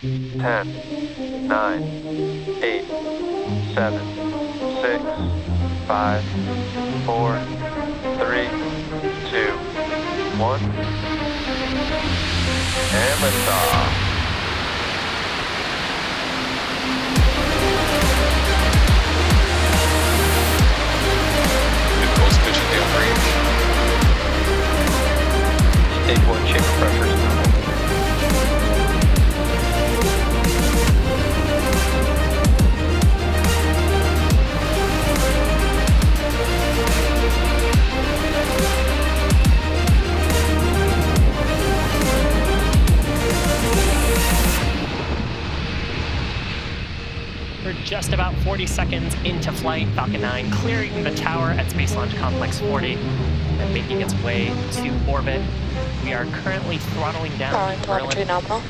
10, 9, 8, 7, 6, 5, 4, 3, 2, 1. And liftoff. Nicole's pitching down range. Stage 1 chamber pressures. We're just about 40 seconds into flight. Falcon 9 clearing the tower at Space Launch Complex 40 and making its way to orbit. We are currently throttling down. Telemetry nominal.